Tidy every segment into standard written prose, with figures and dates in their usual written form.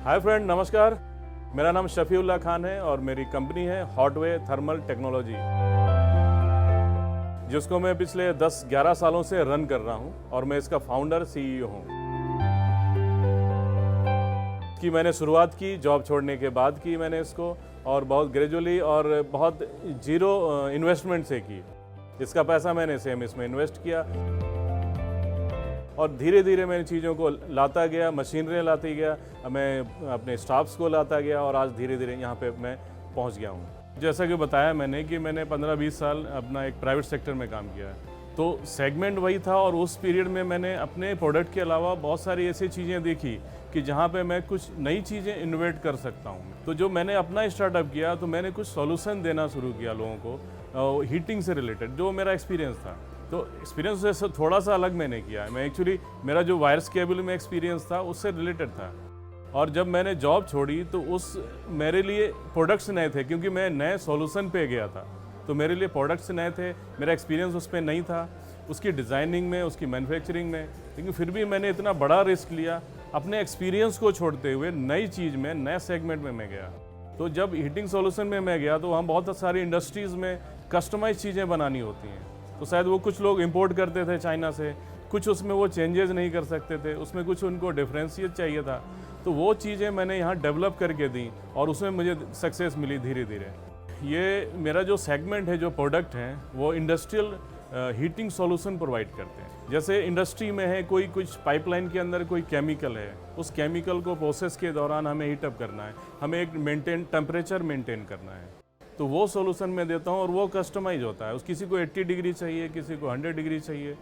Hi friend, नमस्कार। मेरा नाम शफीउल्लाह खान है और मेरी कंपनी है हॉटवे थर्मल टेक्नोलॉजी, जिसको मैं पिछले 10-11 सालों से रन कर रहा हूं और मैं इसका फाउंडर सीईओ हूं। कि मैंने शुरुआत की जॉब छोड़ने के बाद की मैंने इसको, और बहुत ग्रेजुअली और बहुत जीरो इन्वेस्टमेंट से की। इसका पैसा मैंने सेम इसमें इन्वेस्ट किया और धीरे धीरे मैंने चीज़ों को लाता गया, मशीनरी लाती गया, मैं अपने स्टाफ्स को लाता गया और आज धीरे धीरे यहाँ पे मैं पहुँच गया हूँ। जैसा कि बताया मैंने कि मैंने 15-20 साल अपना एक प्राइवेट सेक्टर में काम किया है, तो सेगमेंट वही था और उस पीरियड में मैंने अपने प्रोडक्ट के अलावा बहुत सारी ऐसी चीज़ें देखी कि जहाँ पे मैं कुछ नई चीज़ें इन्वेंट कर सकता हूँ। तो जो मैंने अपना स्टार्टअप किया तो मैंने कुछ सॉल्यूशन देना शुरू किया लोगों को, हीटिंग से रिलेटेड, जो मेरा एक्सपीरियंस था। तो एक्सपीरियंस से थोड़ा सा अलग मैंने किया है। मैं एक्चुअली मेरा जो वायर्स केबल में एक्सपीरियंस था उससे रिलेटेड था, और जब मैंने जॉब छोड़ी तो उस मेरे लिए प्रोडक्ट्स नए थे, क्योंकि मैं नए सॉल्यूशन पे गया था। तो मेरे लिए प्रोडक्ट्स नए थे, मेरा एक्सपीरियंस उस पर नहीं था, उसकी डिज़ाइनिंग में, उसकी मैन्युफैक्चरिंग में। लेकिन फिर भी मैंने इतना बड़ा रिस्क लिया, अपने एक्सपीरियंस को छोड़ते हुए नई चीज़ में, नए सेगमेंट में मैं गया। तो जब हीटिंग सॉल्यूशन में मैं गया तो वहाँ बहुत सारी इंडस्ट्रीज़ में कस्टमाइज चीज़ें बनानी होती हैं। तो शायद वो कुछ लोग इंपोर्ट करते थे चाइना से, कुछ उसमें वो चेंजेस नहीं कर सकते थे, उसमें कुछ उनको डिफरेंशिएट चाहिए था। तो वो चीज़ें मैंने यहाँ डेवलप करके दी और उसमें मुझे सक्सेस मिली धीरे धीरे। ये मेरा जो सेगमेंट है, जो प्रोडक्ट हैं, वो इंडस्ट्रियल हीटिंग सॉल्यूशन प्रोवाइड करते हैं। जैसे इंडस्ट्री में है, कोई कुछ पाइपलाइन के अंदर कोई केमिकल है, उस केमिकल को प्रोसेस के दौरान हमें हीटअप करना है, हमें एक टेम्परेचर मेंटेन करना है, तो वो सॉल्यूशन मैं देता हूँ और वो कस्टमाइज होता है। उस किसी को 80 डिग्री चाहिए, किसी को 100 डिग्री चाहिए,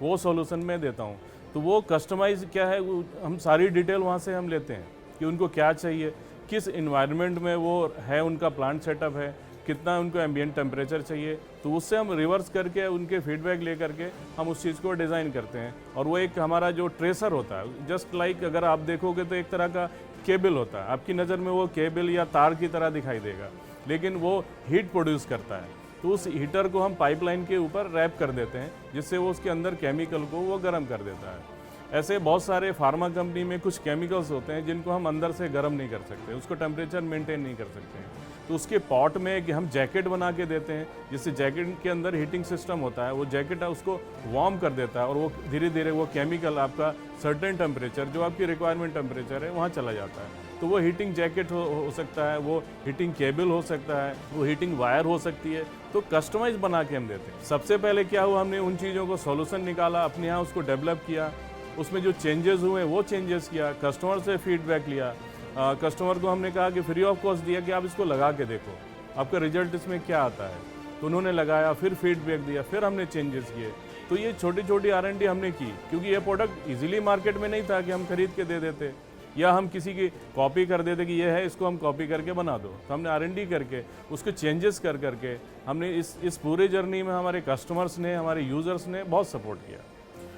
वो सॉल्यूशन मैं देता हूँ। तो वो कस्टमाइज क्या है, हम सारी डिटेल वहाँ से हम लेते हैं कि उनको क्या चाहिए, किस इन्वायरमेंट में वो है, उनका प्लांट सेटअप है, कितना उनको एम्बिएंट टेम्परेचर चाहिए। तो उससे हम रिवर्स करके उनके फीडबैक ले करके हम उस चीज़ को डिज़ाइन करते हैं। और वो एक हमारा जो ट्रेसर होता है, जस्ट लाइक अगर आप देखोगे तो एक तरह का केबल होता है, आपकी नज़र में वो केबल या तार की तरह दिखाई देगा, लेकिन वो हीट प्रोड्यूस करता है। तो उस हीटर को हम पाइपलाइन के ऊपर रैप कर देते हैं, जिससे वो उसके अंदर केमिकल को वो गर्म कर देता है। ऐसे बहुत सारे फार्मा कंपनी में कुछ केमिकल्स होते हैं जिनको हम अंदर से गर्म नहीं कर सकते, उसको टेम्परेचर मेंटेन नहीं कर सकते हैं। तो उसके पॉट में कि हम जैकेट बना के देते हैं, जिससे जैकेट के अंदर हीटिंग सिस्टम होता है, वो जैकेट उसको वार्म कर देता है और वो धीरे धीरे वो केमिकल आपका सर्टेन टेम्परेचर, जो आपकी रिक्वायरमेंट टेम्परेचर है, वहाँ चला जाता है। तो वो हीटिंग जैकेट हो सकता है, वो हीटिंग केबल हो सकता है, वो हीटिंग वायर हो सकती है। तो कस्टमाइज बना के हम देते हैं। सबसे पहले क्या हुआ, हमने उन चीज़ों को सॉल्यूशन निकाला, अपने यहाँ उसको डेवलप किया, उसमें जो चेंजेस हुए वो चेंजेस किया, कस्टमर से फीडबैक लिया। कस्टमर को हमने कहा कि फ्री ऑफ कॉस्ट दिया कि आप इसको लगा के देखो, आपका रिजल्ट इसमें क्या आता है। तो उन्होंने लगाया, फिर फीडबैक दिया, फिर हमने चेंजेस किए। तो ये छोटी छोटी R&D हमने की, क्योंकि ये प्रोडक्ट इजीली मार्केट में नहीं था कि हम खरीद के दे देते या हम किसी की कॉपी कर देते कि ये है, इसको हम कॉपी करके बना दो। तो हमने R&D करके उसको चेंजेस कर करके हमने इस पूरे जर्नी में हमारे कस्टमर्स ने, हमारे यूज़र्स ने बहुत सपोर्ट किया।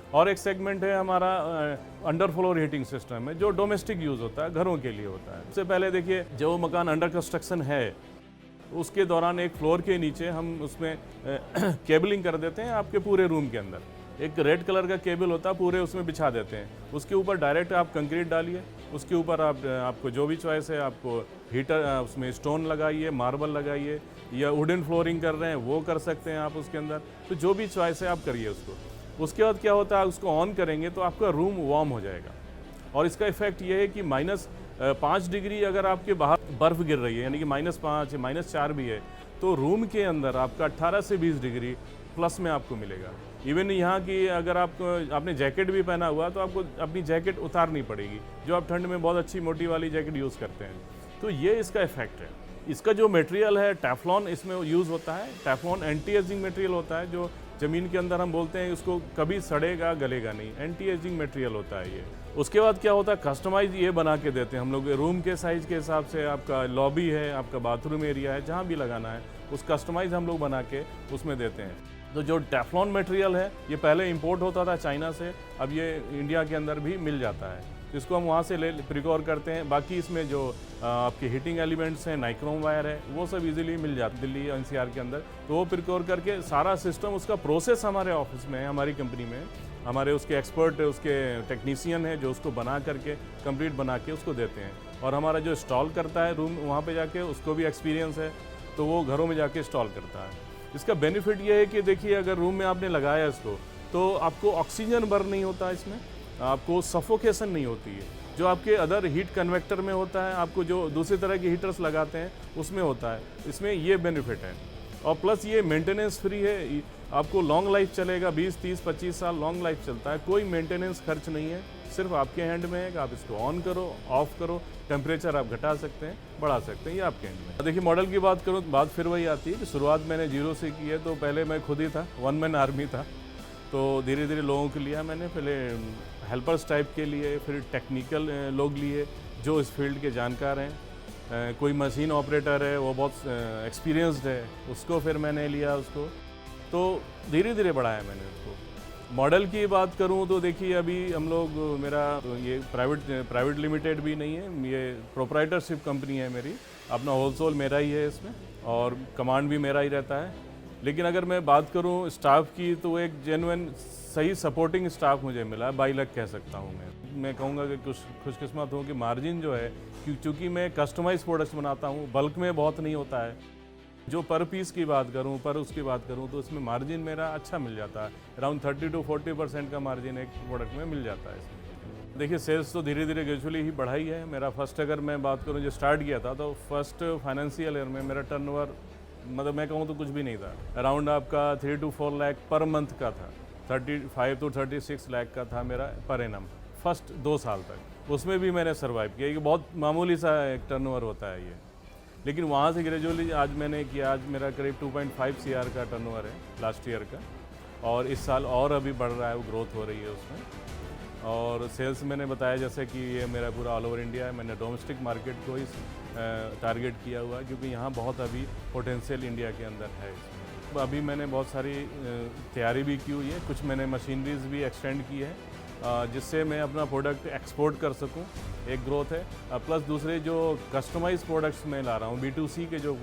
और एक सेगमेंट है हमारा अंडर फ्लोर हीटिंग सिस्टम में, जो डोमेस्टिक यूज़ होता है, घरों के लिए होता है। सबसे पहले देखिए, जो मकान अंडर कंस्ट्रक्शन है उसके दौरान एक फ्लोर के नीचे हम उसमें केबलिंग कर देते हैं आपके पूरे रूम के अंदर। एक रेड कलर का केबल होता है, पूरे उसमें बिछा देते हैं। उसके ऊपर डायरेक्ट आप कंक्रीट डालिए, उसके ऊपर आपको जो भी चॉइस है, आपको हीटर उसमें स्टोन लगाइए, मार्बल लगाइए, या वुडन फ्लोरिंग कर रहे हैं वो कर सकते हैं आप उसके अंदर। तो जो भी चॉइस है आप करिए उसको। उसके बाद क्या होता है, उसको ऑन करेंगे तो आपका रूम वार्म हो जाएगा। और इसका इफेक्ट ये है कि -5 डिग्री अगर आपके बाहर बर्फ़ गिर रही है, यानी कि -5 या -4 भी है, तो रूम के अंदर आपका 18 से 20 डिग्री प्लस में आपको मिलेगा। इवन यहाँ की अगर आपने जैकेट भी पहना हुआ तो आपको अपनी जैकेट उतारनी पड़ेगी, जो आप ठंड में बहुत अच्छी मोटी वाली जैकेट यूज़ करते हैं। तो ये इसका इफेक्ट है। इसका जो मटेरियल है टेफ्लॉन इसमें यूज़ होता है। टेफ्लॉन एंटी एजिंग मटेरियल होता है, जो ज़मीन के अंदर हम बोलते हैं उसको कभी सड़ेगा गलेगा नहीं, एंटी एजिंग मटेरियल होता है ये। उसके बाद क्या होता है, कस्टमाइज ये बना के देते हैं हम लोग रूम के साइज़ के हिसाब से। आपका लॉबी है, आपका बाथरूम एरिया है, जहाँ भी लगाना है उस कस्टमाइज हम लोग बना के उसमें देते हैं। तो जो टेफ्लॉन मटेरियल है ये पहले इंपोर्ट होता था चाइना से, अब ये इंडिया के अंदर भी मिल जाता है। तो इसको हम वहाँ से प्रिक्योर करते हैं। बाकी इसमें जो आपके हीटिंग एलिमेंट्स हैं, नाइक्रोम वायर है, वो सब इजीली मिल जाते दिल्ली एनसीआर के अंदर। तो वो प्रिक्योर करके सारा सिस्टम, उसका प्रोसेस हमारे ऑफिस में है, हमारी कंपनी में। हमारे उसके एक्सपर्ट, उसके टेक्नीशियन है जो उसको बना करके कंप्लीट बना के उसको देते हैं। और हमारा जो इंस्टॉल करता है रूम, वहाँ पे जाके उसको भी एक्सपीरियंस है, तो वो घरों में जाके इंस्टॉल करता है। इसका बेनिफिट ये है कि देखिए, अगर रूम में आपने लगाया इसको तो आपको ऑक्सीजन बर्न नहीं होता, इसमें आपको सफोकेशन नहीं होती है, जो आपके अदर हीट कन्वेक्टर में होता है, आपको जो दूसरी तरह के हीटर्स लगाते हैं उसमें होता है। इसमें ये बेनिफिट है। और प्लस ये मेंटेनेंस फ्री है, आपको लॉन्ग लाइफ चलेगा, 20, 30, 25 साल लॉन्ग लाइफ चलता है। कोई मेंटेनेंस खर्च नहीं है, सिर्फ आपके हैंड में है कि आप इसको ऑन करो, ऑफ करो, टेम्परेचर आप घटा सकते हैं, बढ़ा सकते हैं, ये आपके हैंड में है। देखिए, मॉडल की बात करूँ तो बात फिर वही आती है कि शुरुआत मैंने 0 से की है। तो पहले मैं खुद ही था, 1 मैन आर्मी था। तो धीरे धीरे लोगों को लिया मैंने, पहले हेल्पर्स टाइप के लिए, फिर टेक्निकल लोग लिए जो इस फील्ड के जानकार हैं। कोई मशीन ऑपरेटर है, वो बहुत एक्सपीरियंस्ड है, उसको फिर मैंने लिया उसको। तो धीरे धीरे बढ़ाया मैंने उसको। मॉडल की बात करूं तो देखिए, अभी हम लोग, मेरा तो ये प्राइवेट लिमिटेड भी नहीं है, ये प्रोप्राइटरशिप कंपनी है मेरी। अपना होलसेल मेरा ही है इसमें, और कमांड भी मेरा ही रहता है। लेकिन अगर मैं बात करूं स्टाफ की, तो एक जेन्युइन सही सपोर्टिंग स्टाफ मुझे मिला, बाई लक कह सकता हूं मैं कहूँगा कि कुछ खुशकिस्मत हूँ कि मार्जिन जो है, क्योंकि मैं कस्टमाइज प्रोडक्ट्स बनाता हूँ, बल्क में बहुत नहीं होता है। जो पर पीस की बात करूँ, पर उसकी बात करूँ, तो इसमें मार्जिन मेरा अच्छा मिल जाता है। अराउंड 30 to 40% का मार्जिन एक प्रोडक्ट में मिल जाता है इसमें। देखिए, सेल्स तो धीरे धीरे ग्रेजुअली ही बढ़ाई है। मेरा फर्स्ट, अगर मैं बात करूँ, जो स्टार्ट किया था, तो फर्स्ट फाइनेंशियल ईयर में मेरा टर्नओवर, मतलब मैं कहूँ तो कुछ भी नहीं था। अराउंड आपका 3 to 4 लाख पर मंथ का था, 35 to 36 लाख का था मेरा पर एनम फर्स्ट 2 साल तक। उसमें भी मैंने सर्वाइव किया, ये बहुत मामूली सा एक टर्नओवर होता है ये। लेकिन वहाँ से ग्रेजुअली आज मैंने किया, आज मेरा करीब 2.5 CR का टर्नओवर है लास्ट ईयर का, और इस साल और अभी बढ़ रहा है, वो ग्रोथ हो रही है उसमें। और सेल्स मैंने बताया जैसे कि ये मेरा पूरा ऑल ओवर इंडिया है। मैंने डोमेस्टिक मार्केट को ही टारगेट किया हुआ है, क्योंकि यहाँ बहुत अभी पोटेंशियल इंडिया के अंदर है इसमें। अभी मैंने बहुत सारी तैयारी भी की हुई है, कुछ मैंने मशीनरीज भी एक्सटेंड की है, जिससे मैं अपना प्रोडक्ट एक्सपोर्ट कर सकूं, एक ग्रोथ है। प्लस दूसरे जो कस्टमाइज प्रोडक्ट्स मैं ला रहा हूं, B2C के जो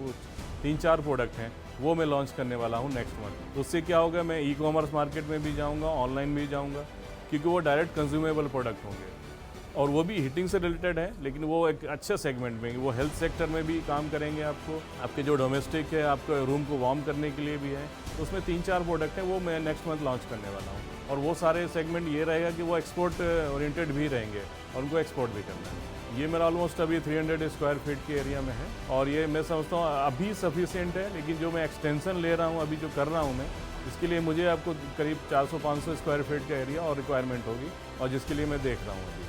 3-4 प्रोडक्ट हैं, वो मैं लॉन्च करने वाला हूं नेक्स्ट मंथ। तो उससे क्या होगा, मैं ई-कॉमर्स मार्केट में भी जाऊंगा, ऑनलाइन भी जाऊंगा, क्योंकि वो डायरेक्ट कंज्यूमेबल प्रोडक्ट होंगे, और वो भी हीटिंग से रिलेटेड है, लेकिन वो एक अच्छे सेगमेंट में, वो हेल्थ सेक्टर में भी काम करेंगे आपको। आपके जो डोमेस्टिक है, आपके रूम को वार्म करने के लिए भी है, तो उसमें 3-4 प्रोडक्ट हैं, वो मैं नेक्स्ट मंथ लॉन्च करने वाला हूँ। और वो सारे सेगमेंट ये रहेगा कि वो एक्सपोर्ट ओरिएंटेड भी रहेंगे, और उनको एक्सपोर्ट भी करना है। ये मेरा ऑलमोस्ट अभी 300 स्क्वायर फीट के एरिया में है, और ये मैं समझता हूँ अभी सफिशिएंट है। लेकिन जो मैं एक्सटेंशन ले रहा हूँ, अभी जो कर रहा हूँ मैं, इसके लिए मुझे आपको करीब 400-500 स्क्वायर फीट का एरिया और रिक्वायरमेंट होगी, और जिसके लिए मैं देख रहा हूँ अभी।